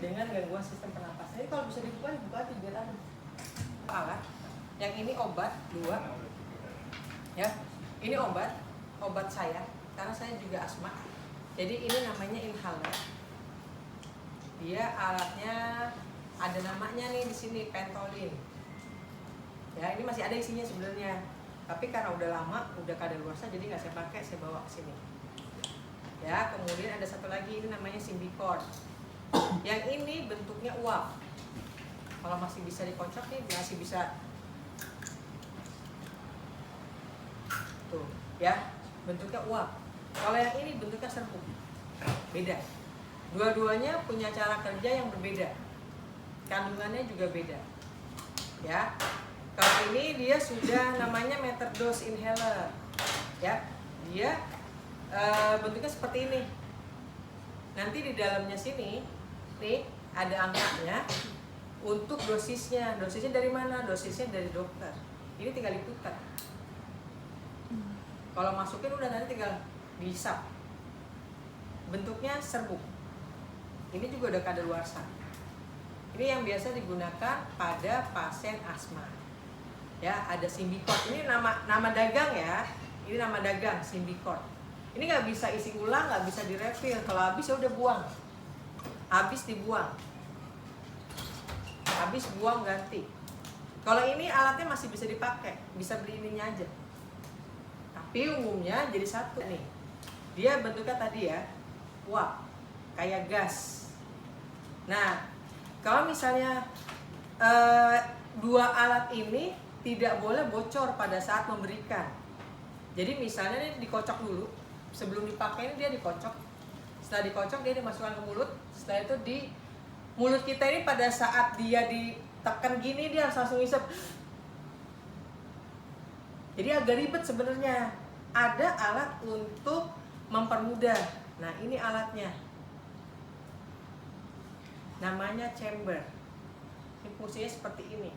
dengan gangguan sistem pernapasan. Jadi kalau bisa dibuka aja biar ada alat. Yang ini obat 2 ya, ini obat saya karena saya juga asma. Jadi ini namanya inhaler. Dia alatnya ada namanya nih di sini, Pentolin. Ya, ini masih ada isinya sebenarnya. Tapi karena udah lama, udah kadaluarsa, jadi nggak saya pakai, saya bawa ke sini. Ya, kemudian ada satu lagi, ini namanya Symbicort. Yang ini bentuknya uap. Kalau masih bisa dikocok nih, masih bisa. Tuh, ya, bentuknya uap. Kalau yang ini bentuknya serbuk. Beda. Dua-duanya punya cara kerja yang berbeda. Kandungannya juga beda. Ya. Kalau ini dia sudah namanya meter dose inhaler, ya, dia bentuknya seperti ini. Nanti di dalamnya sini, nih ada angkanya untuk dosisnya. Dosisnya dari mana? Dosisnya dari dokter. Ini tinggal diputar. Kalau masukin udah nanti tinggal dihisap. Bentuknya serbuk. Ini juga udah kadaluarsa. Ini yang biasa digunakan pada pasien asma. Ya, ada Symbicort. Ini nama dagang ya. Ini nama dagang Symbicort. Ini nggak bisa isi ulang, nggak bisa direfill. Kalau habis ya udah buang. Habis dibuang. Habis buang ganti. Kalau ini alatnya masih bisa dipakai, bisa beli ininya aja. Tapi umumnya jadi satu nih. Dia bentuknya tadi ya, uap, kayak gas. Nah, kalau misalnya dua alat ini tidak boleh bocor pada saat memberikan. Jadi misalnya ini dikocok dulu, sebelum dipakai dia dikocok. Setelah dikocok dia dimasukkan ke mulut. Setelah itu di mulut kita ini pada saat dia ditekan gini dia harus langsung isep. Jadi agak ribet sebenarnya. Ada alat untuk mempermudah. Nah, ini alatnya. Namanya chamber. Ini fungsinya seperti ini.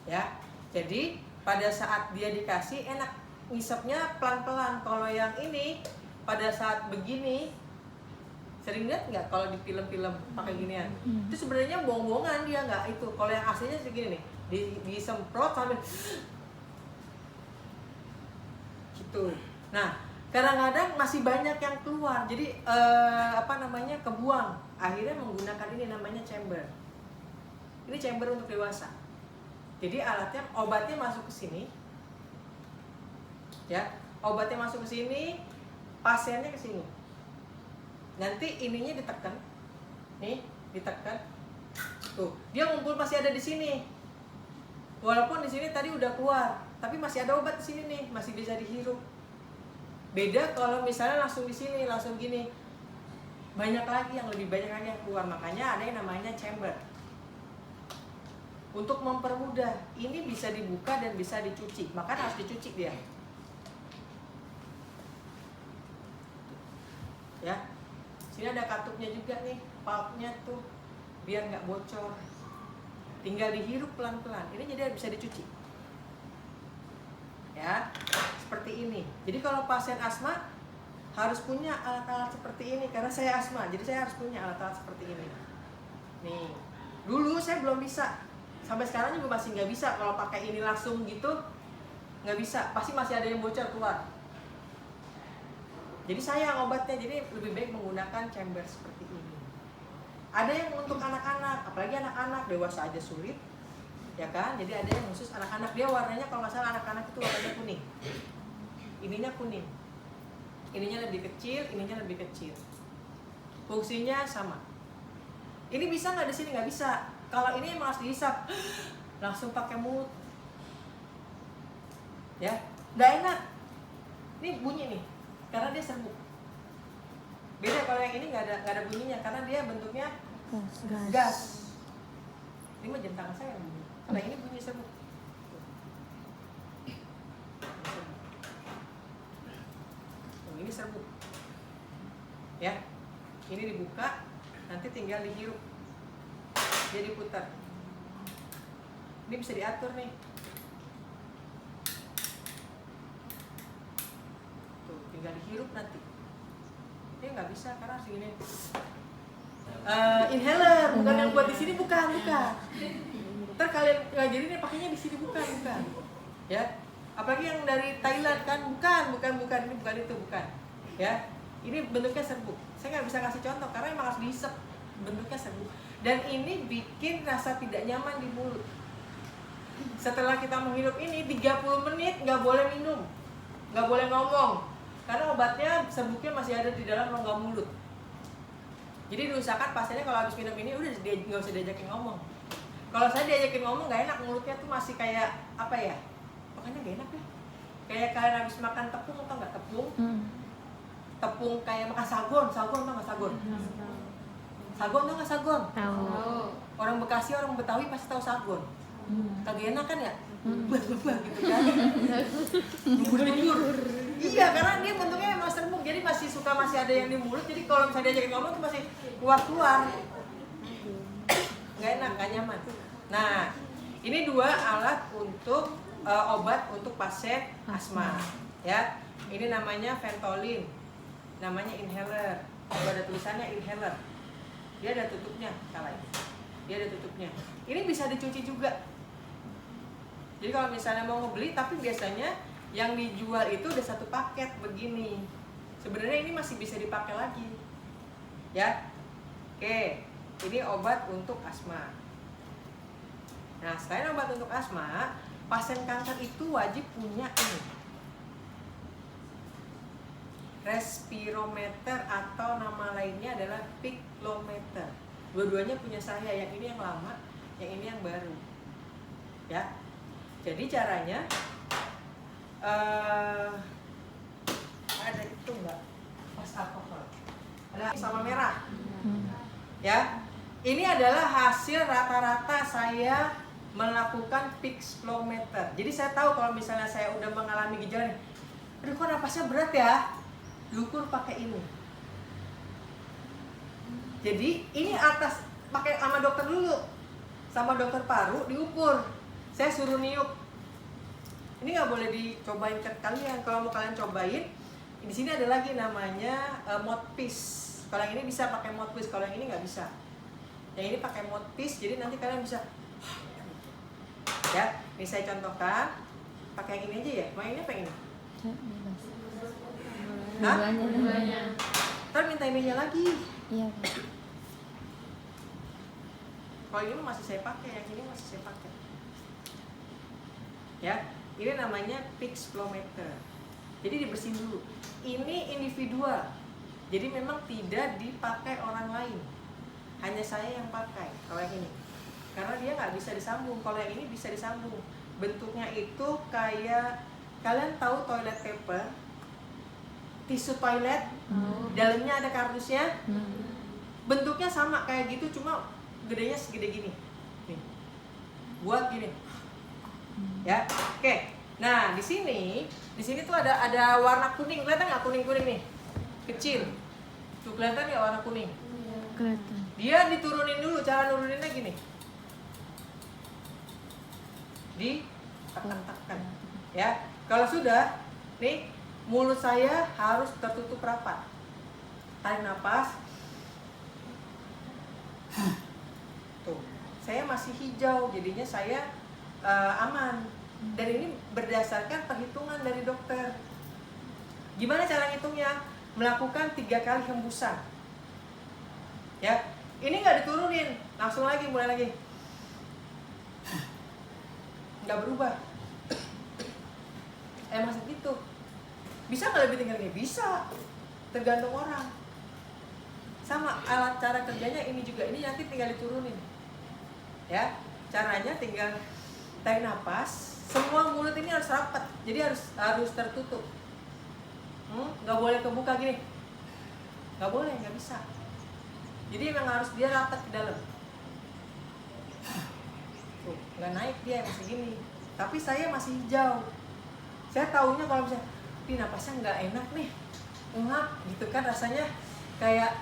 Ya, jadi pada saat dia dikasih enak ngisepnya pelan-pelan. Kalau yang ini pada saat begini, sering lihat nggak kalau di film-film pakai ginian? Itu sebenarnya bohong-bohongan, dia nggak itu. Kalau yang aslinya segini nih, disemprot sambil gitu. Nah, kadang-kadang masih banyak yang keluar, jadi kebuang. Akhirnya menggunakan ini namanya chamber. Ini chamber untuk dewasa. Jadi alatnya, obatnya masuk ke sini, ya, obatnya masuk ke sini, pasiennya ke sini. Nanti ininya ditekan, nih, ditekan, tuh, dia ngumpul masih ada di sini. Walaupun di sini tadi udah keluar, tapi masih ada obat di sini nih, masih bisa dihirup. Beda kalau misalnya langsung di sini, langsung gini, banyak lagi yang lebih banyak lagi yang keluar. Makanya ada yang namanya chamber. Untuk mempermudah, ini bisa dibuka dan bisa dicuci, maka harus dicuci dia. Ya, sini ada katupnya juga nih, pulpnya tuh, biar nggak bocor. Tinggal dihirup pelan-pelan. Ini jadi bisa dicuci. Ya, seperti ini. Jadi kalau pasien asma harus punya alat-alat seperti ini, karena saya asma, jadi saya harus punya alat-alat seperti ini. Nih, dulu saya belum bisa. Sampai sekarang juga masih nggak bisa kalau pakai ini langsung gitu, nggak bisa, pasti masih ada yang bocor keluar. Jadi sayang obatnya, jadi lebih baik menggunakan chamber seperti ini. Ada yang untuk anak-anak, apalagi anak-anak, dewasa aja sulit, ya kan? Jadi ada yang khusus anak-anak, dia warnanya kalau nggak salah anak-anak itu warnanya kuning, ininya kuning, ininya lebih kecil, ininya lebih kecil. Fungsinya sama. Ini bisa nggak di sini? Nggak bisa. Kalau ini emang harus dihisap, langsung pakai mulut, ya, nggak enak. Ini bunyi nih, karena dia serbuk. Beda kalau yang ini nggak ada bunyinya, karena dia bentuknya gas. Ini mah jam tangan saya yang bunyi. Kalau ini bunyi serbuk. Ini serbuk, ya. Ini dibuka, nanti tinggal dihirup. Dia diputar. Ini bisa diatur nih. Tuh, tinggal dihirup nanti. Ini nggak bisa karena segini. inhaler, bukan yang buat di sini, bukan. Ntar kalian ngajarin ini pakainya di sini, bukan. Ya, apalagi yang dari Thailand kan, bukan, ini bukan itu, bukan. Ya, ini bentuknya serbuk. Saya nggak bisa kasih contoh karena emang harus diisep, bentuknya serbuk. Dan ini bikin rasa tidak nyaman di mulut. Setelah kita menghirup ini 30 menit nggak boleh minum, nggak boleh ngomong, karena obatnya serbuknya masih ada di dalam rongga mulut. Jadi diusahakan pasiennya kalau habis minum ini udah nggak usah diajakin ngomong. Kalau saya diajakin ngomong nggak enak, mulutnya tuh masih kayak apa ya? Makanya nggak enak ya. Kayak kalian habis makan tepung atau nggak tepung? Tepung kayak makan sagon tau nggak sagon? Sagon tau nggak sagon? Tahu. Orang Bekasi, orang Betawi pasti tahu sagon. Kagak enak kan ya? Gitu kan? Bubur. Iya, karena dia bentuknya emang serbuk, jadi masih ada yang di mulut. Jadi kalau misalnya diajakin ngomong tuh masih keluar. Nggak enak, nggak nyaman. Nah, ini 2 alat untuk obat untuk pasien asma. Ya, ini namanya Ventolin, namanya inhaler. Kalau ada tulisannya inhaler, dia ada tutupnya, salah ini. Dia ada tutupnya. Ini bisa dicuci juga. Jadi kalau misalnya mau ngebeli, tapi biasanya yang dijual itu udah 1 paket begini. Sebenarnya ini masih bisa dipakai lagi. Ya, oke. Ini obat untuk asma. Nah, selain obat untuk asma, pasien kanker itu wajib punya ini, respirometer atau nama lainnya adalah piclometer. Dua-duanya punya saya, yang ini yang lama, yang ini yang baru. Ya, jadi caranya ada itu enggak? Pas alkohol. Ada sama merah. Ya, ini adalah hasil rata-rata saya melakukan piclometer. Jadi saya tahu kalau misalnya saya udah mengalami gejala nih, aduh kok napasnya berat ya, diukur pakai ini. Jadi ini atas pakai sama dokter dulu, sama dokter paru diukur. Saya suruh niup. Ini nggak boleh dicobain ke kalian. Kalau mau kalian cobain, di sini ada lagi namanya mouthpiece. Kalau yang ini bisa pakai mouthpiece, kalau yang ini nggak bisa. Yang ini pakai mouthpiece, jadi nanti kalian bisa. Ya, ini saya contohkan. Pakai yang ini aja ya. Mau ini apa ini? Dua-duanya. Ntar minta emailnya lagi. Iya. Kalau ini masih saya pakai, yang ini masih saya pakai. Ya, ini namanya piclometer. Jadi dibersihin dulu. Ini individual. Jadi memang tidak dipakai orang lain. Hanya saya yang pakai kalau yang ini. Karena dia nggak bisa disambung. Kalau yang ini bisa disambung. Bentuknya itu kayak, kalian tahu toilet paper, tisu toilet, dalamnya ada kardusnya. Bentuknya sama kayak gitu, cuma gedenya segede gini. Nih. Buat gini. Ya, oke. Nah, di sini tuh ada warna kuning. Kelihatan nggak kuning-kuning nih? Kecil. Tuh kelihatan ya warna kuning? Kelihatan. Dia diturunin dulu, cara nuruninnya gini. Ditekan-tekan. Ya, kalau sudah, nih mulut saya harus tertutup rapat. Tarik nafas. Tuh, saya masih hijau, jadinya saya aman. Dan ini berdasarkan perhitungan dari dokter. Gimana cara ngitungnya? Melakukan 3 kali hembusan. Ya, ini nggak diturunin, langsung lagi, mulai lagi. Nggak berubah. Emang segitu. Bisa nggak lebih tinggal ini? Bisa. Tergantung orang. Sama alat cara kerjanya ini juga. Ini nanti tinggal diturunin. Ya, caranya tinggal tarik nafas. Semua mulut ini harus rapat. Jadi harus tertutup. Nggak boleh kebuka gini. Nggak boleh, nggak bisa. Jadi memang harus dia rapat ke dalam. Tuh, nggak naik dia masih gini. Tapi saya masih hijau. Saya taunya kalau misalnya, napasnya nggak enak nih, ngap gitu kan, rasanya kayak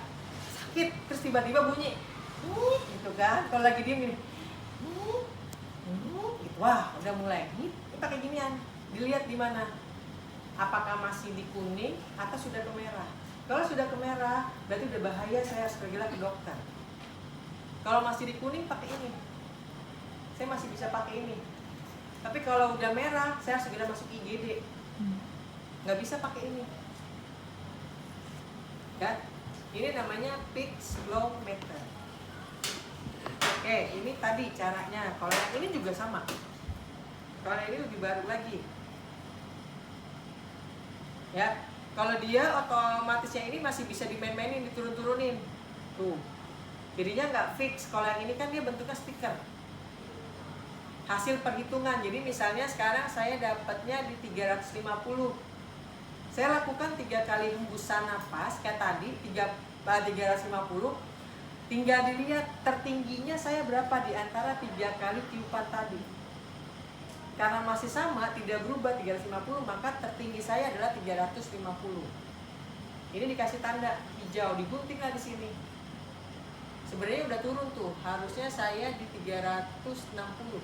sakit, terus tiba-tiba bunyi, gitu kan. Kalau lagi diem gini, gitu, wah udah mulai. Ini pakai ginian, dilihat di mana. Apakah masih di kuning atau sudah ke merah? Kalau sudah ke merah, berarti udah bahaya, saya harus pergilah ke dokter. Kalau masih di kuning pakai ini. Saya masih bisa pakai ini. Tapi kalau udah merah, saya segera masuk IGD. Nggak bisa pakai ini. Ya, ini namanya peaks flow meter. Oke, ini tadi caranya. Kalau yang ini juga sama. Kalau yang ini lebih baru lagi. Ya, kalau dia otomatisnya ini masih bisa dimain-mainin, diturun-turunin. Tuh. Jadinya nggak fix. Kalau yang ini kan dia bentuknya stiker. Hasil perhitungan. Jadi misalnya sekarang saya dapatnya di 350. Saya lakukan 3 kali hembusan nafas kayak tadi 350. Tinggal dilihat tertingginya saya berapa di antara 3 kali tiupan tadi. Karena masih sama, tidak berubah 350, maka tertinggi saya adalah 350. Ini dikasih tanda hijau, digunting lah di sini. Sebenarnya udah turun tuh, harusnya saya di 360.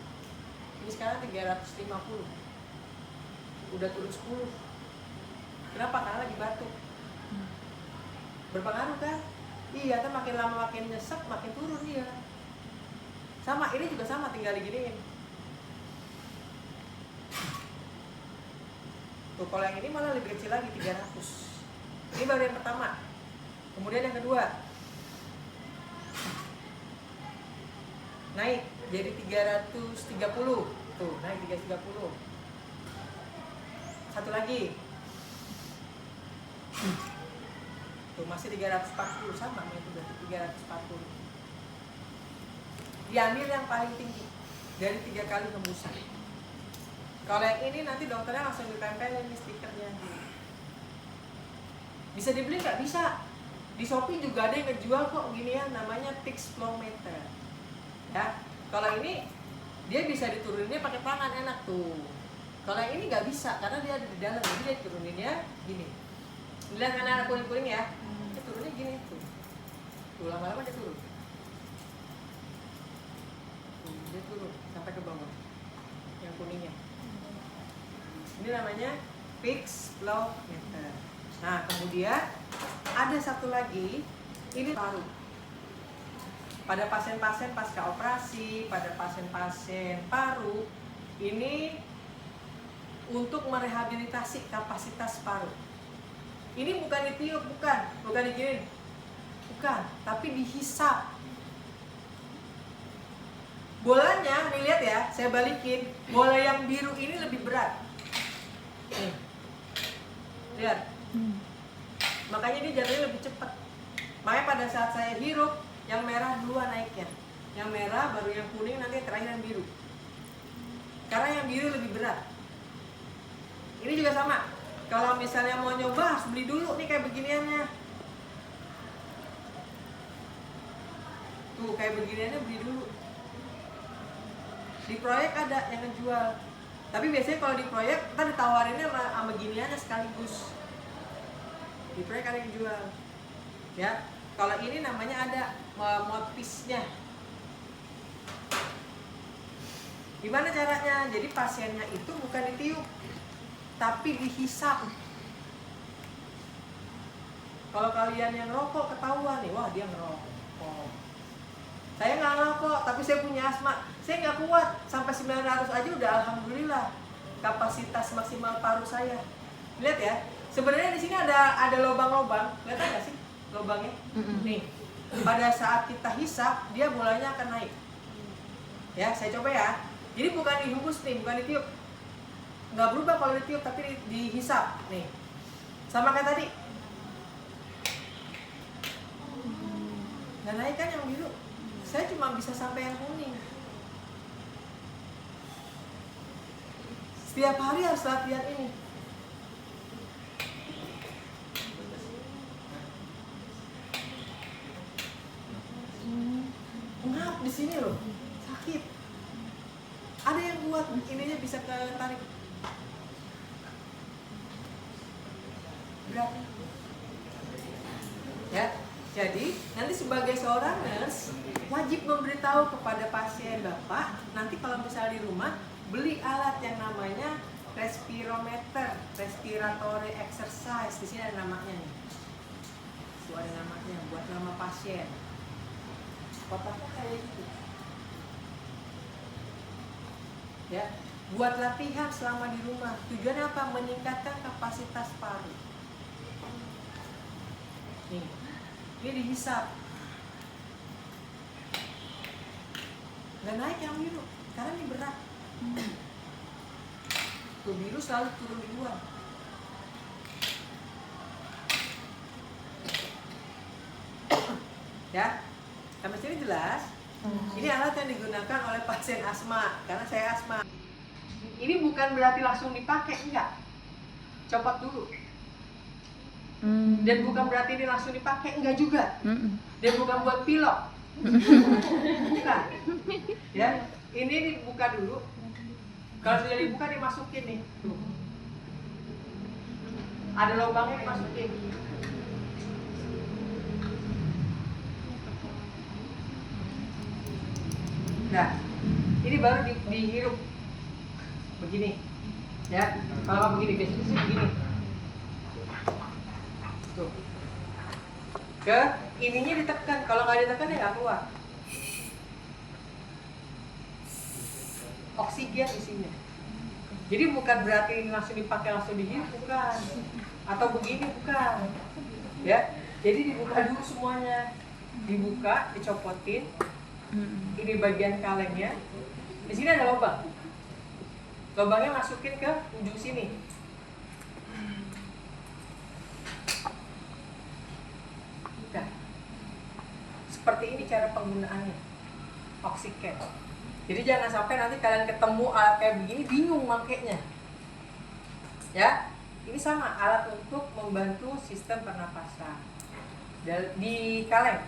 Ini sekarang 350. Udah turun 10. Kenapa? Karena lagi batuk. Berpengaruh kan? Iya, kan makin lama makin nyesek, makin turun dia. Sama, ini juga sama, tinggal diginiin. Tuh, kalau yang ini malah lebih kecil lagi, 300. Ini baru yang pertama. Kemudian yang kedua. Naik jadi 330. Tuh, naik 330. Satu lagi. Tuh, masih 340, sama itu berarti 340. Diambil yang paling tinggi dari 3 kali hembusan. Kalau yang ini nanti dokternya langsung ditempelin nih stikernya. Bisa dibeli nggak? Bisa. Di Shopee juga ada yang ngejual kok gini ya, namanya peaks flow meter. Ya, kalau ini dia bisa dituruninnya pakai tangan, enak tuh. Kalau yang ini nggak bisa karena dia ada di dalam, jadi dia turuninnya gini. Lihat kan ada kuning-kuning ya, dia turunnya gini tuh. Tuh lama-lama dia turun. Tuh, dia turun sampai ke bawah. Yang kuningnya. Ini namanya peaks flow meter. Nah, kemudian ada satu lagi, ini paru. Pada pasien-pasien pasca operasi, pada pasien-pasien paru, ini untuk merehabilitasi kapasitas paru. Ini bukan ditiup, bukan diginiin, bukan, tapi dihisap. Bolanya, nih lihat ya, saya balikin, bola yang biru ini lebih berat. Nih, lihat. Makanya dia jatuhnya lebih cepat. Makanya pada saat saya hirup, yang merah duluan naiknya. Yang merah baru yang kuning, nanti terakhir yang biru. Karena yang biru lebih berat. Ini juga sama. Kalau misalnya mau nyoba harus beli dulu nih kayak beginiannya. Tuh kayak beginiannya beli dulu. Di proyek ada yang ngejual. Tapi biasanya kalau di proyek kita ditawarinnya sama giniannya sekaligus. Di proyek ada yang jual. Ya, kalau ini namanya ada mouthpiece-nya. Gimana caranya? Jadi pasiennya itu bukan ditiup, tapi dihisap. Kalau kalian yang rokok ketahuan nih, wah dia ngerokok. Saya nggak ngerokok, tapi saya punya asma. Saya nggak kuat, sampai 900 aja udah alhamdulillah. Kapasitas maksimal paru saya. Lihat ya, sebenarnya di sini ada lubang-lubang. Lihat nggak sih lubangnya? Nih, pada saat kita hisap, dia bolanya akan naik. Ya, saya coba ya. Jadi bukan dihembus nih, bukan ditiup. Nggak berubah kalau ditiup, tapi dihisap. Nih, sama kayak tadi. Nggak naik kan yang biru? Saya cuma bisa sampai yang kuning. Setiap hari harus latihan ini. Ngap di sini loh, sakit. Ada yang buat ininya bisa ketarik. Berat. Ya, jadi nanti sebagai seorang nurse wajib memberitahu kepada pasien Bapak nanti kalau misalnya di rumah beli alat yang namanya respirometer, respiratory exercise. Di sini ada namanya nih. Itu ada namanya buat nama pasien. kotaknya kayak gitu. Ya, buat latihan selama di rumah. Tujuannya apa? Meningkatkan kapasitas paru. Nih, ini dihisap. Nggak naik yang biru, karena ini berat. Tuh biru selalu turun duluan. Ya, sampai sini jelas. Ini alat yang digunakan oleh pasien asma, karena saya asma. Ini bukan berarti langsung dipakai, enggak. Copot dulu. Dan bukan berarti ini langsung dipakai, enggak juga. Dan bukan buat pilok. Bukan. Ya, ini dibuka dulu. Kalau sudah dibuka dimasukin nih. Tuh. Ada lubangnya dimasukin. Nah, ini baru dihirup begini, ya. Kalau begini, biasanya sih begini. Tuh. Ke ininya ditekan. Kalau nggak ditekan ya nggak keluar. Oksigen isinya. Jadi bukan berarti ini langsung dipakai langsung dihirup, bukan. Atau begini, bukan. Ya. Jadi dibuka dulu semuanya. Dibuka, dicopotin. Ini bagian kalengnya. Di sini ada lubang. Lubangnya masukin ke ujung sini. Nah, seperti ini cara penggunaannya. Oksigen. Jadi jangan sampai nanti kalian ketemu alat kayak begini bingung makainya. Ya, ini sama alat untuk membantu sistem pernapasan di kaleng.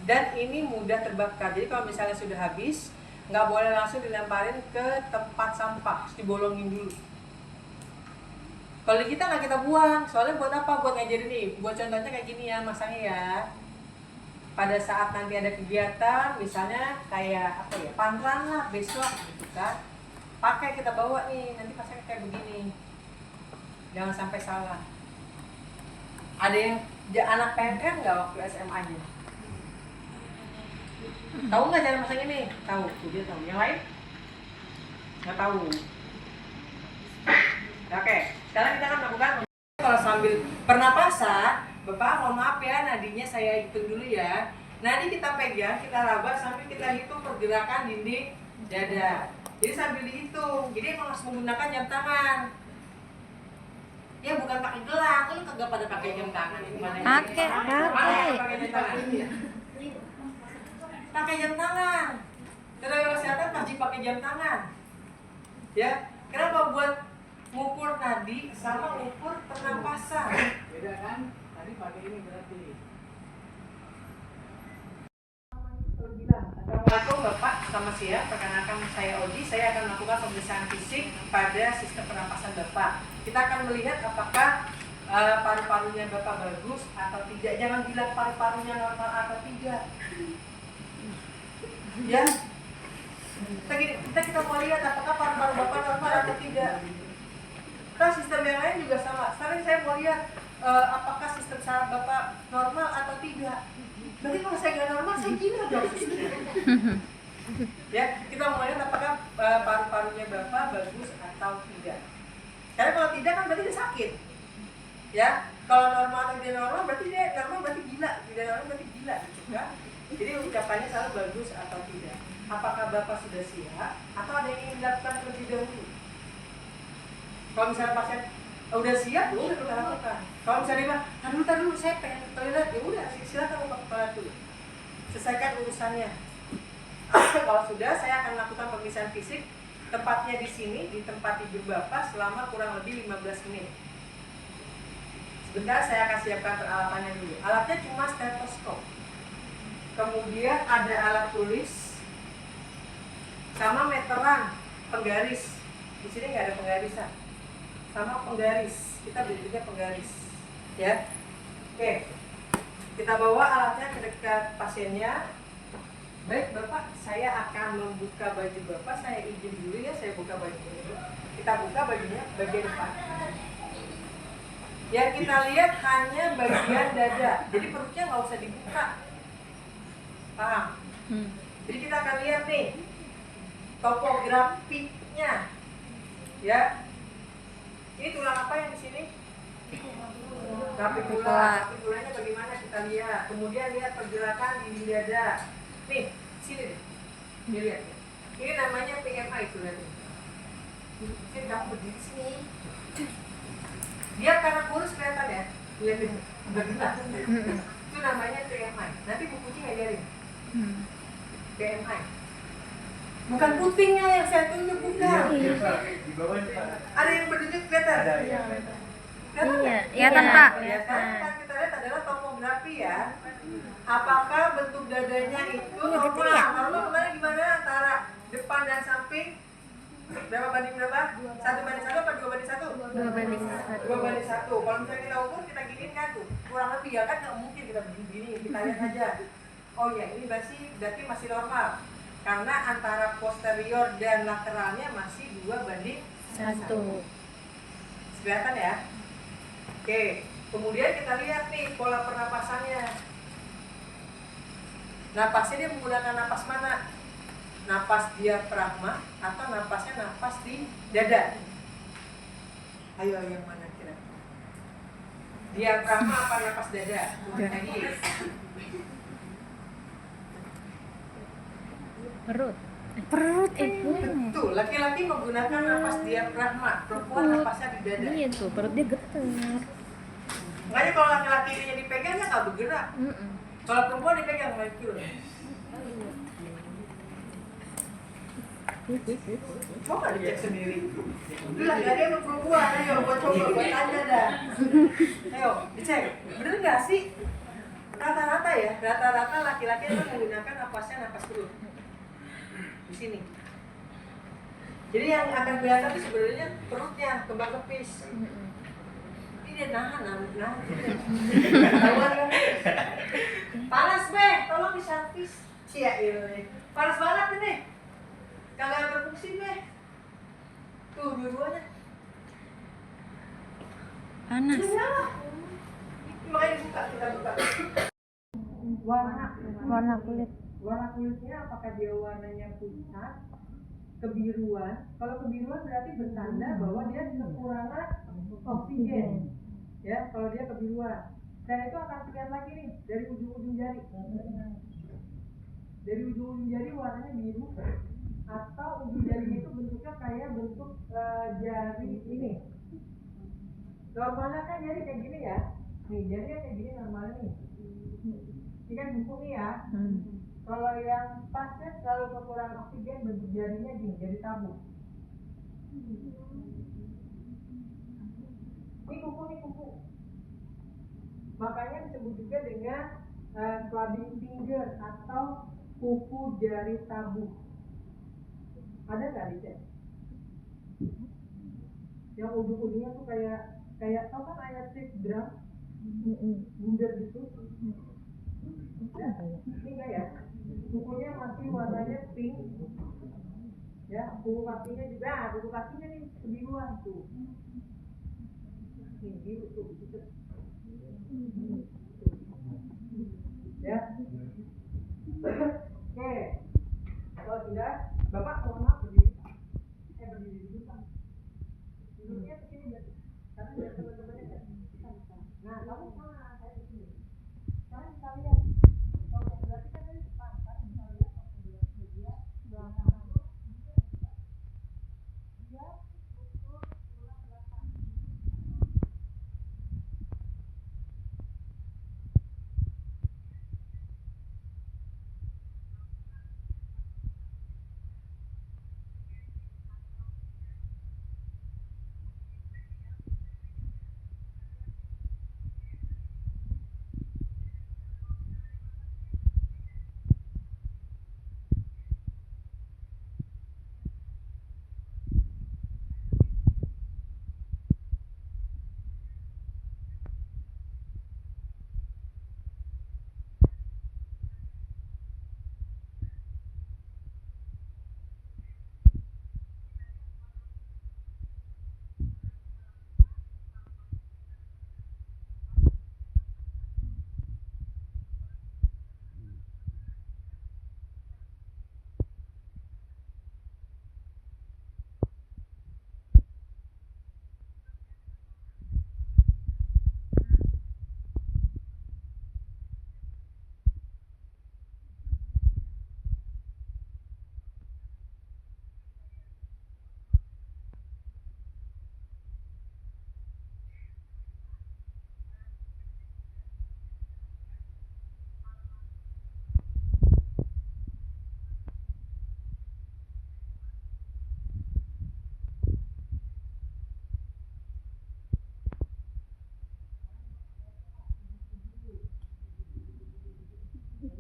Dan ini mudah terbakar. Jadi kalau misalnya sudah habis, nggak boleh langsung dilemparin ke tempat sampah, harus dibolongin dulu. Kalau kita nggak kita buang, soalnya buat apa? Buat ngajarin nih. Buat contohnya kayak gini ya, masangnya ya. Pada saat nanti ada kegiatan, misalnya kayak apa ya, pantran lah besok, gitu kan. Pakai kita bawa nih, nanti pasangnya kayak begini. Jangan sampai salah. Ada yang anak PNR nggak waktu SMA-nya? Tahu nggak cara masang ini? Tahu, tuh dia tahu. Yang lain? Nggak tahu. Oke, sekarang kita akan melakukan kalau sambil pernapasan. Bapak, mohon maaf ya, nadinya saya hitung dulu ya. Nadi kita pegang, kita raba sambil kita hitung pergerakan dinding dada. Jadi sambil dihitung. Jadi emang harus menggunakan jam tangan. Ya bukan pakai gelang, lu kagak pada pakai jam tangan. Pakai. Pakai jam tangan. Pakai jam tangan. Tenaga kesehatan pasti pakai jam tangan. Ya, kenapa? Buat ngukur nadi sama ngukur pernapasan. Beda kan? Tadi pakai ini berarti. Assalamualaikum Bapak, selamat siang. Perkenalkan saya Odi. Saya akan melakukan pemeriksaan fisik pada sistem pernapasan Bapak. Kita akan melihat apakah paru-parunya Bapak bagus atau tidak. Jangan bilang paru-parunya normal atau tidak. Ya, kita mau lihat apakah paru-paru Bapak normal atau tidak. Nah, sistem yang lain juga sama. Sekarang saya mau lihat apakah sistem saraf Bapak normal atau tidak. Berarti kalau saya nggak normal, saya gila dong. Ya, kita mau lihat apakah paru-parunya Bapak bagus atau tidak. Karena kalau tidak kan berarti dia sakit. Ya, kalau normal atau tidak normal berarti dia normal berarti gila, tidak normal berarti gila, gitu kan? Jadi ucapannya selalu bagus atau tidak. Apakah Bapak sudah siap atau ada yang ingin dilakukan terlebih dahulu? Kalau misalnya pasien udah siap, ya udah kita lakukan. Kalau misalnya dia bilang, tar dulu, saya pengen ke toilet, ya udah silakan Bapak ke toilet dulu. Selesaikan urusannya. Kalau sudah, saya akan melakukan pemeriksaan fisik. Tempatnya di sini, di tempat tidur Bapak selama kurang lebih 15 menit. Sebentar saya akan siapkan peralatannya dulu. Alatnya cuma stetoskop. Kemudian ada alat tulis sama meteran penggaris. Di sini nggak ada penggarisan. Sama penggaris. Kita berdirinya penggaris. Ya. Oke. Kita bawa alatnya ke dekat pasiennya. Baik Bapak, saya akan membuka baju Bapak. Saya izin dulu ya, saya buka baju dulu. Kita buka bajunya bagian depan. Yang kita lihat hanya bagian dada. Jadi perutnya nggak usah dibuka. Paham? Jadi kita akan lihat nih topografinya, ya. Ini tulang apa yang di sini? Capitula. Capitulanya bagaimana kita lihat. Kemudian lihat pergerakan di dada. Nih, sini deh. Nih lihat. Ini namanya PMI itu lihat. Sini kamu berdiri sini. Dia karena kurus kelihatan ya. Lihat nih. Bergerak. Itu namanya PMI. Nanti bukunya ngajarin. PMI. Bukan putingnya yang saya tunjuk, bukan. Ada yang berdiri kelihatan? Iya, Kelihatan Pak. Ya kan? Yang kita lihat adalah topografi ya. Apakah bentuk dadanya itu normal? Normal kemarin gimana antara depan dan samping? Berapa banding berapa? 1:1 apa 2:1? 2:1. 2:1. Kalau misalnya kita ukur, kita giniin kan tuh. Kurang lebih ya kan nggak mungkin kita begini. Kita lihat aja. Oh ya, ini berarti masih normal. Karena antara posterior dan lateralnya masih 2:1. Kelihatan ya? Oke, kemudian kita lihat nih pola pernapasannya. Napasnya dia menggunakan napas mana? Napas diafragma atau napasnya napas di dada? Ayo yang mana kira? Diafragma apa napas dada? Lagi. Perut. Tuh, laki-laki menggunakan napas diafragma, perempuan napasnya di dada. Iya tuh, perutnya getar. Makanya kalau laki-laki ini dipegang ya nggak bergerak. Kalau perempuan dipegang makin. Mau nggak dicek sendiri? Udah nggak ada yang perempuan, ayo buat coba, buat tanya dah. Ayo dicek, bener nggak sih? Rata-rata ya, rata-rata laki-laki itu menggunakan napasnya napas perut. Di sini. Jadi yang akan kelihatan itu sebenarnya perutnya kembang kepis. Ini dia nahan. Tahuan kan? Panas Beh, tolong diservis. Cia ini. Panas banget ini. Kagak berfungsi Beh. Tuh dua-duanya. Panas. Makanya dibuka, kita buka. Warna kulit. Warna kulitnya apakah dia warnanya pucat, kebiruan? Kalau kebiruan berarti bertanda bahwa dia kekurangan oksigen. Ya, kalau dia kebiruan. Dan itu akan terlihat lagi nih dari ujung-ujung jari. Dari ujung-ujung jari warnanya biru atau ujung jarinya itu bentuknya kayak bentuk jari ini. Normalnya kan jari kayak gini ya. Nih, jarinya kayak gini normalnya nih. Ini kan buku nih ya. Kalau yang pasien selalu kekurangan oksigen, bentuk jarinya gini, jari tabu. Ini kuku. Makanya disebut juga dengan clubbing finger atau kuku jari tabu. Ada nggak dicek? Yang ujung-ujungnya tuh kayak tau kan ayat six drum, bundar gitu. Ya, ini enggak ya? Kukunya masih warnanya pink. Ya, kuku kakinya juga, kuku kakinya nih kebiruan tuh. Nih biru tuh, gitu. Ya. Oke. Kalau sudah, Bapak mohon maaf berdiri. Berdiri dulu Pak. Duduknya begini berarti. Karena biar teman-temannya enggak bisa. Nah, kamu sana, saya di sini. Sekarang kita lihat. Berarti kan dari depan, kan bisa lihat topografi dia belakang. Dia struktur tulang belakang.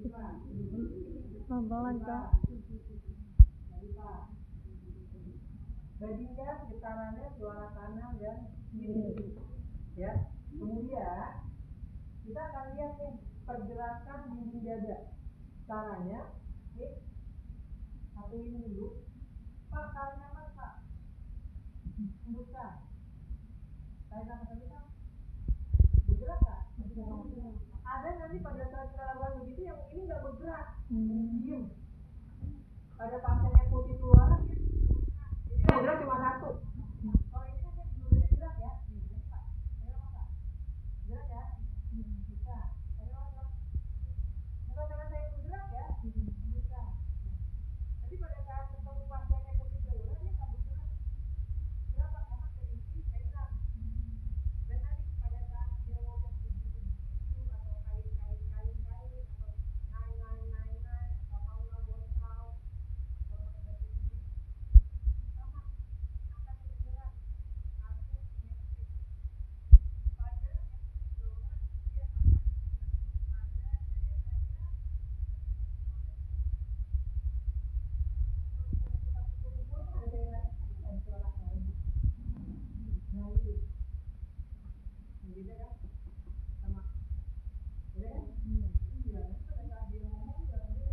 Pelan Kak. Badinya getarannya suara kanan dan kiri. Ya. Kemudian kita akan lihat nih pergerakan dinding dada. Caranya, nih, satu ini dulu. Pak, tarik nafas Pak. Hembuskan. Tarik nafas lagi Pak. Bergerak Kak? Ada nanti pada saat kita lakukan begitu yang ini nggak bergerak, diem. Pada pasien yang putih keluar, jadi yang bergerak cuma satu. Kalau ini kan dua-duanya gerak ya. Nih, Pak. Ayo Pak. Gerak ya. Bisa. Ayo Pak. Bukan karena saya bergerak ya. Bisa. Tapi pada saat ketemu pasien yang putih keluar dia nggak bergerak. Kenapa? Karena terisi cairan. Dan nanti pada saat dia ngomong tujuh atau kain atau naik atau mau bontau atau pakai bahasa Inggris sama akan bergerak atau simetris. Pada yang kedua dia akan menentu pada daerah yang kita pukul pada daerah yang suara lain. Nah ini beda kan sama beda kan? Iya, pada saat dia ngomong juga beda.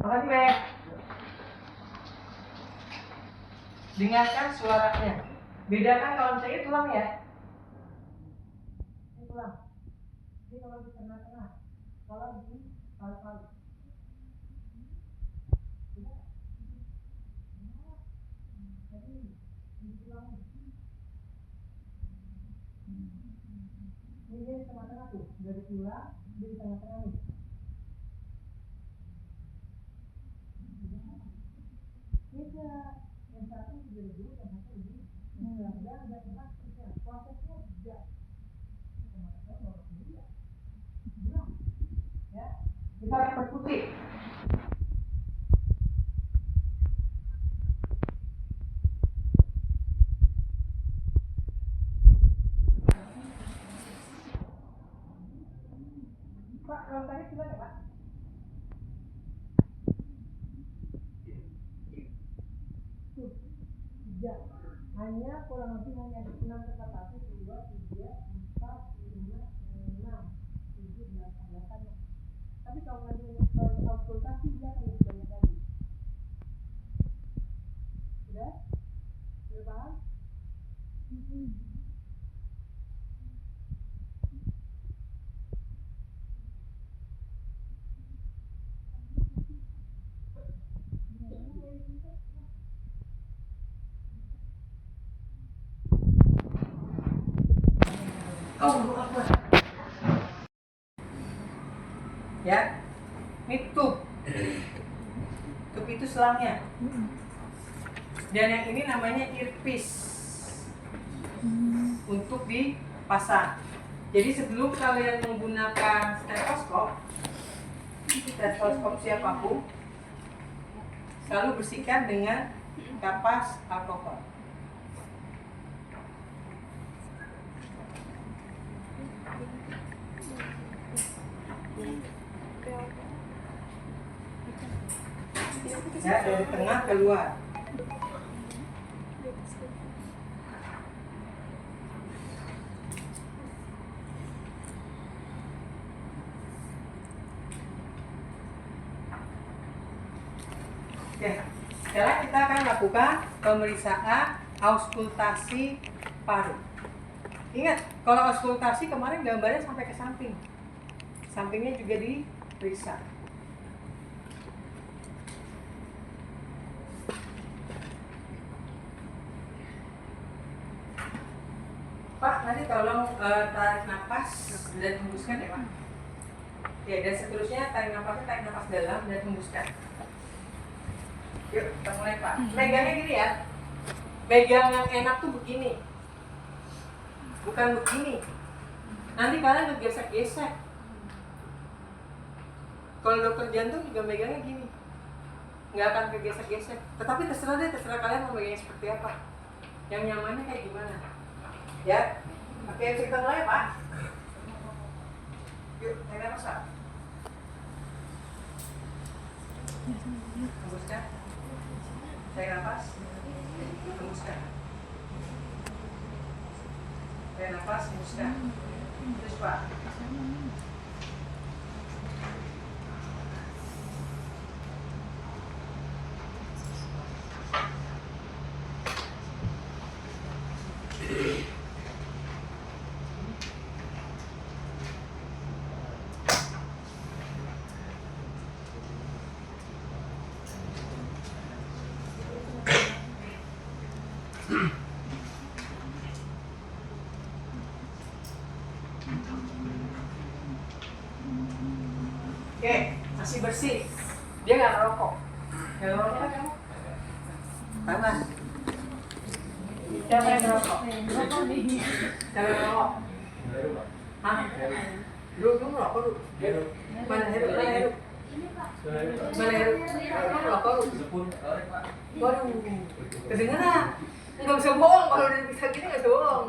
Makasih, Beb. Dengarkan suaranya. Bedakan kalau misalnya tulang ya. Ini tulang. Ini kalau di tengah-tengah. Kalau di paru-paru. Beda. Jadi ini tulang. Ini dia di tengah-tengah tuh. Dari tulang, dia di tengah-tengah nih. Beda. Yang satu lebih dulu, yang satu lebih dan enak kerja. Prosesnya beda. Ya, kita akan putih. Pak, kalau tadi silakan Pak. Tiga. Hanya kurang lebih hanya 6 tempat 1, 2, 3, 4, 5, 6, 7, 8. Tapi kalau nanti konsultasi dia akan lebih banyak lagi. Sudah? Sudah paham? Ya, ini tube. Tube itu selangnya. Dan yang ini namanya earpiece untuk dipasang. Jadi sebelum kalian menggunakan stetoskop siapapun, selalu bersihkan dengan kapas alkohol. Ya, dari tengah keluar. Oke, sekarang kita akan lakukan pemeriksaan auskultasi paru. Ingat, kalau auskultasi kemarin gambarnya sampai ke samping. Sampingnya juga diperiksa. Pak, nanti tolong tarik nafas dan hembuskan ya Pak. Ya, dan seterusnya tarik nafas dalam dan hembuskan. Yuk, kita mulai Pak. Megangnya gini ya. Megang yang enak tuh begini. Bukan begini. Nanti kalian ngegesek-gesek. Kalau dokter jantung juga megangnya gini. Nggak akan kegesek-gesek. Tetapi terserah deh, terserah kalian mau megangnya seperti apa. Yang nyamannya kayak gimana. Ya. Oke, kita mulai Pak. Yuk, saya masak. Hembuskan. Tarik nafas. Hembuskan. Tarik nafas, hembuskan. Terus Pak. Oke, masih bersih. Dia nggak ngerokok. Nggak ngerokok kan kamu? Panas. Siapa yang ngerokok? Siapa yang ngerokok? Hah? Lu ngerokok lu? Mana Heru? Mana Heru? Mana Heru? Lu ngerokok lu? Waduh, kedengeran. Nggak bisa bohong, kalau udah bisa gini nggak bisa bohong.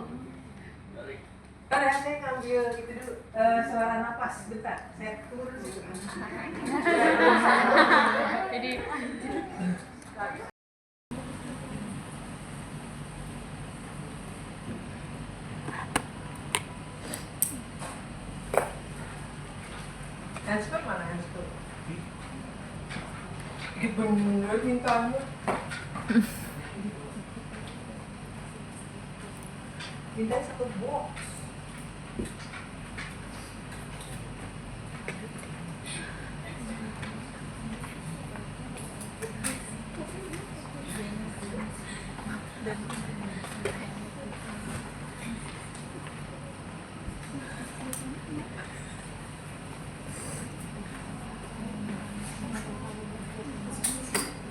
Ntar ya, saya ngambil itu dulu, suara napas, bentar, saya tunggu dulu. Jadi Handspot mana handspot? Bener bintangnya. Bintangnya satu box.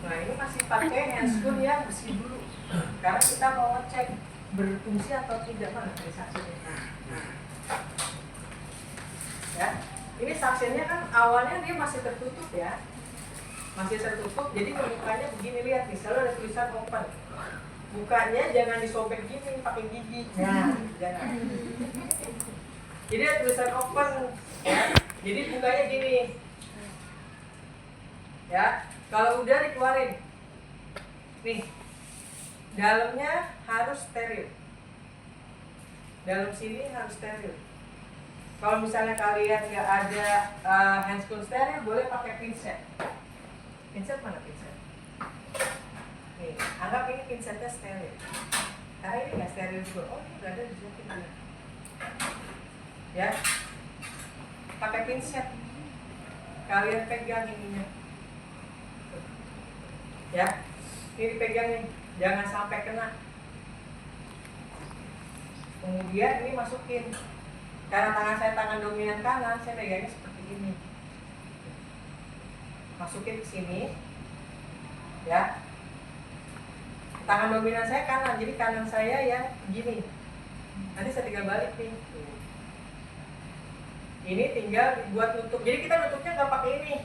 Nah ini masih pakai handscoon yang bersih dulu, karena kita mau ngecek berfungsi atau tidak. Mana dari saksinya? Ya, ini saksinya kan awalnya dia masih tertutup ya, masih tertutup. Jadi mukanya begini, lihat nih, selalu ada tulisan open. Mukanya jangan disobek gini pakai gigi. Nah, jangan. Jadi ada tulisan open. Ya. Jadi mukanya gini. Ya, kalau udah dikeluarin. Nih. Dalamnya harus steril. Dalam sini harus steril. Kalau misalnya kalian nggak ada handscoon steril, boleh pakai pinset. Pinset mana pinset? Nih, anggap ini pinsetnya steril. Karena ini nggak steril juga. Oh, ini nggak ada di sini. Ya, pakai pinset. Kalian pegang ininya. Ya, ini dipegang nih. Jangan sampai kena. Kemudian ini masukin. Karena tangan saya tangan dominan kanan, saya pegangnya seperti ini. Masukin ke sini. Ya. Tangan dominan saya kanan, jadi kanan saya yang begini. Nanti saya tinggal balik nih. Ini tinggal dibuat nutup. Jadi kita nutupnya nggak pakai ini.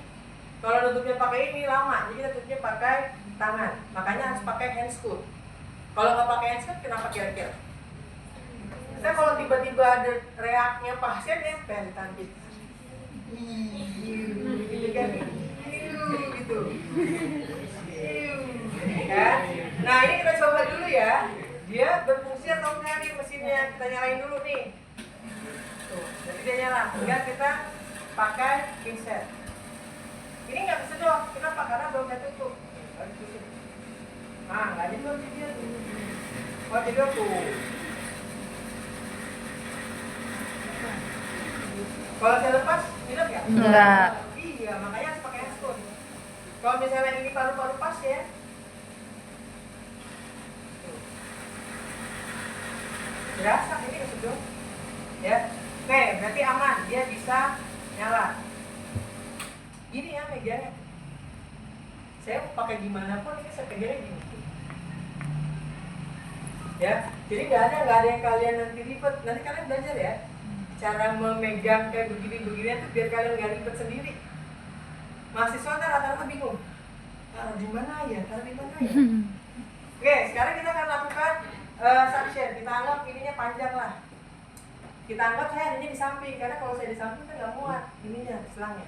Kalau nutupnya pakai ini lama, jadi kita tutupnya pakai tangan. Makanya harus pakai handscoon. Kalau nggak pakai handscoon, kenapa kira-kira? Saya kalau tiba-tiba ada reaknya pasien nempel di tanduk. Gitu kan? Gitu. Ya. Nah ini kita coba dulu ya. Dia berfungsi atau enggak nih mesinnya? Kita nyalain dulu nih. Tuh, jadi dia nyala. Tinggal kita pakai pinset. Ini nggak kesedot. Kenapa? Karena belum tutup. Nah, nggak jedot dia tuh. Oh, jedot tuh. Kalau saya lepas, jedot nggak? enggak. Iya, makanya harus pakai handscoon. Kalau misalnya ini paru-paru pas ya. Berasa ini kesedot. Ya. Oke, berarti aman. Dia bisa nyala. Gini ya megangnya. saya pakai gimana pun ini saya pegangnya gini. Ya, jadi nggak ada yang kalian nanti ribet. Nanti kalian belajar ya cara memegang kayak begini-begini tuh biar kalian nggak ribet sendiri. Mahasiswa kan rata-rata bingung. Taruh di mana ya? Taruh di mana ya? Oke, sekarang kita akan lakukan suction. Kita anggap ininya panjang lah. Kita anggap saya adanya di samping karena kalau saya di samping kan nggak muat ininya selangnya.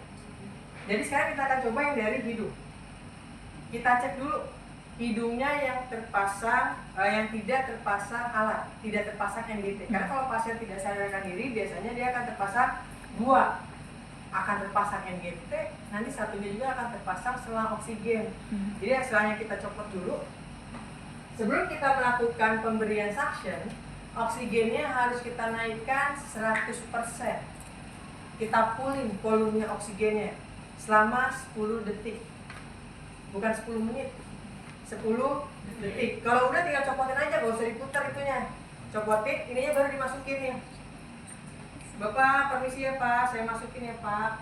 Jadi sekarang kita akan coba yang dari hidung. Kita cek dulu hidungnya yang terpasang, yang tidak terpasang alat, tidak terpasang NGT. Karena kalau pasien tidak sadarkan diri, biasanya dia akan terpasang dua, akan terpasang NGT, nanti satunya juga akan terpasang selang oksigen. Jadi selangnya kita copot dulu. Sebelum kita melakukan pemberian suction, oksigennya harus kita naikkan 100%. Kita pulling volumenya oksigennya selama 10 detik. Bukan 10 menit. 10 detik. Kalau udah tinggal copotin aja, gak usah diputar itunya. Copotin, ininya baru dimasukin nih. Bapak, permisi ya Pak, saya masukin ya Pak.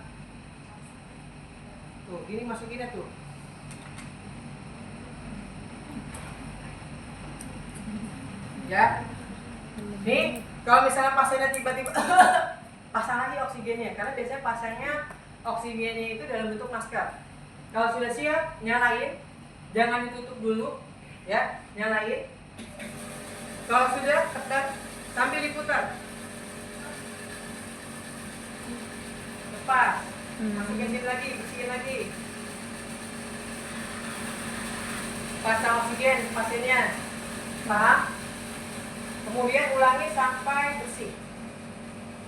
Tuh, ini masukinnya tuh. Ya. Nih, kalau misalnya pasiennya tiba-tiba pasang lagi oksigennya, karena biasanya pasangnya oksigennya itu dalam bentuk masker. Kalau sudah siap, nyalain, jangan ditutup dulu, ya, nyalain. Kalau sudah, tekan sambil diputar. Lepas, masukin sini lagi, bersihin lagi. Pasang oksigen pasiennya, paham? Kemudian ulangi sampai bersih.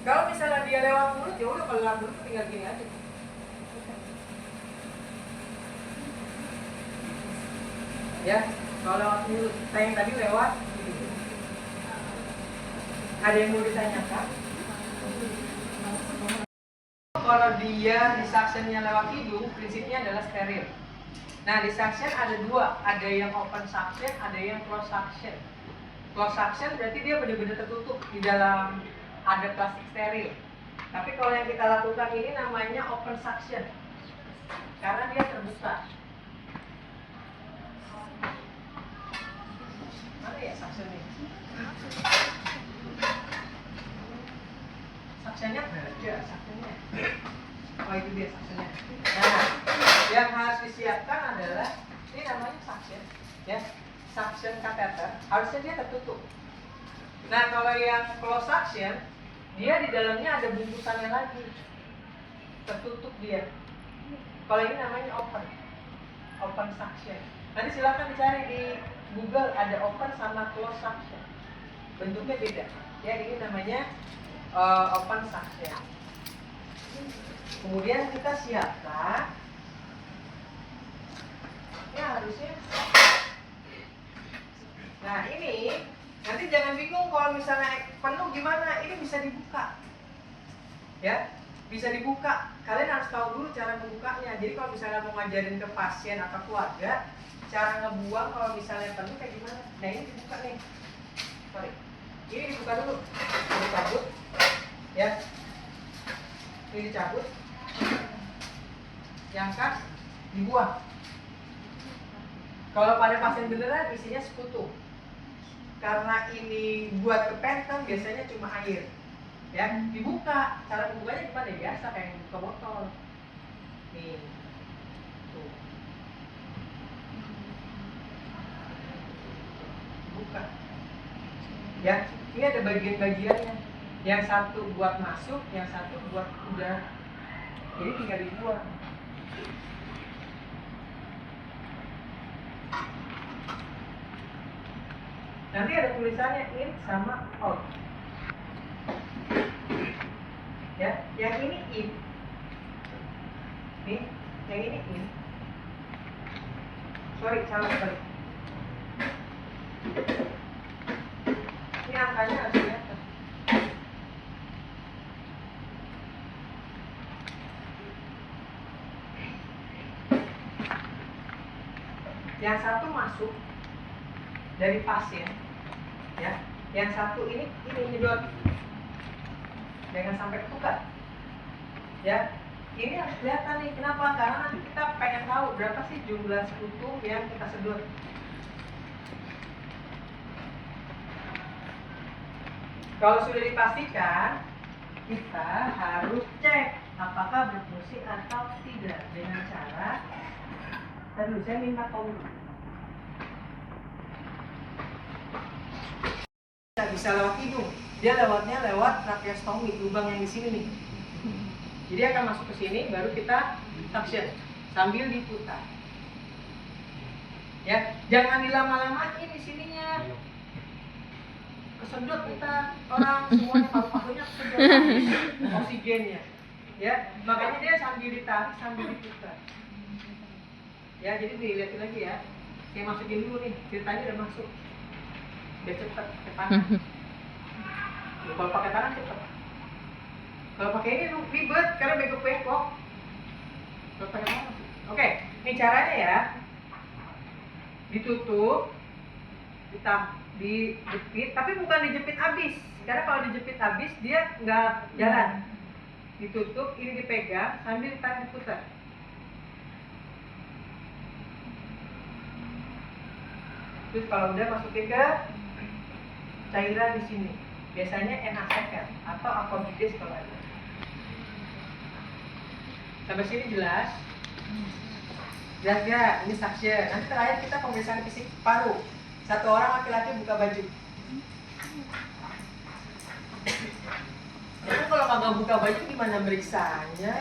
Kalau misalnya dia lewat mulut, ya udah kalau lewat mulut tinggal gini aja. Ya, kalau lewat mulut, saya yang tadi lewat. Ada yang mau ditanyakan? Kalau dia di suctionnya lewat hidung, prinsipnya adalah steril. Nah, di suction ada dua, ada yang open suction, ada yang close suction. Close suction berarti dia benar-benar tertutup di dalam ada plastik steril. Tapi kalau yang kita lakukan ini namanya open suction, karena dia terbuka. Mana ya suctionnya? Suctionnya ada, suctionnya. Oh itu dia suctionnya. Nah, yang harus disiapkan adalah ini namanya suction, ya. Suction catheter, harusnya dia tertutup. Nah, kalau yang close suction, dia di dalamnya ada bungkusannya lagi, tertutup dia. Kalau ini namanya open suction. Nanti silakan dicari di Google, ada open sama close suction. Bentuknya beda. Ya, ini namanya open suction. Kemudian kita siapkan. Ya harusnya. Nah ini nanti jangan bingung kalau misalnya penuh gimana, ini bisa dibuka, ya bisa dibuka. Kalian harus tahu dulu cara membukanya. Jadi kalau misalnya mau ngajarin ke pasien atau keluarga cara ngebuang kalau misalnya penuh kayak gimana. Nah ini dibuka nih, sorry, ini dibuka dulu, dicabut, ya, ini dicabut, diangkat, dibuang. Kalau pada pasien beneran isinya sekutu. Karena ini buat kepentem biasanya cuma air, ya dibuka. Cara membukanya gimana? Biasa kayak buka botol. Nih, tuh, buka. Ya, ini ada bagian-bagiannya. Yang satu buat masuk, yang satu buat udah. Jadi tinggal dibuang. Nanti ada tulisannya in sama out. Ya, yang ini in. Nih, yang ini in. Sorry, salah sekali. Ini angkanya harus kelihatan. Yang satu masuk dari pasien, ya. Yang satu ini nyedot, jangan sampai ketukat, ya. ini harus kelihatan nih. Kenapa? Karena nanti kita pengen tahu berapa sih jumlah sekutu yang kita sedot. Kalau sudah dipastikan, kita harus cek apakah berfungsi atau tidak dengan cara. Tadi saya minta tolong. Tidak bisa lewat hidung, dia lewatnya lewat tracheostomi, lubang yang di sini nih. Jadi akan masuk ke sini, baru kita suction sambil diputar. Ya, jangan dilama-lamain di sininya. Kesedot kita orang semuanya paru-parunya kesedot oksigennya. Ya, makanya dia sambil ditarik sambil diputar. Ya, jadi dilihatin lagi ya. Saya masukin dulu nih, ceritanya udah masuk. Biar cepet ke tangan. Kalau pakai tangan cepet. Kalau pakai ini ribet karena bengkok-bengkok. Kalau pakai tangan masuk. Oke, ini caranya ya. Ditutup, dijepit, tapi bukan dijepit habis. Karena kalau dijepit habis dia nggak jalan. Ditutup, ini dipegang sambil ditarik diputar. Terus kalau udah masukin ke cairan di sini. Biasanya enacekan atau aquabides kalau ada. Sampai sini jelas? Jelas nggak? Ini suction. Nanti terakhir kita pemeriksaan fisik paru. Satu orang laki-laki buka baju. Itu kalau kagak buka baju gimana meriksanya?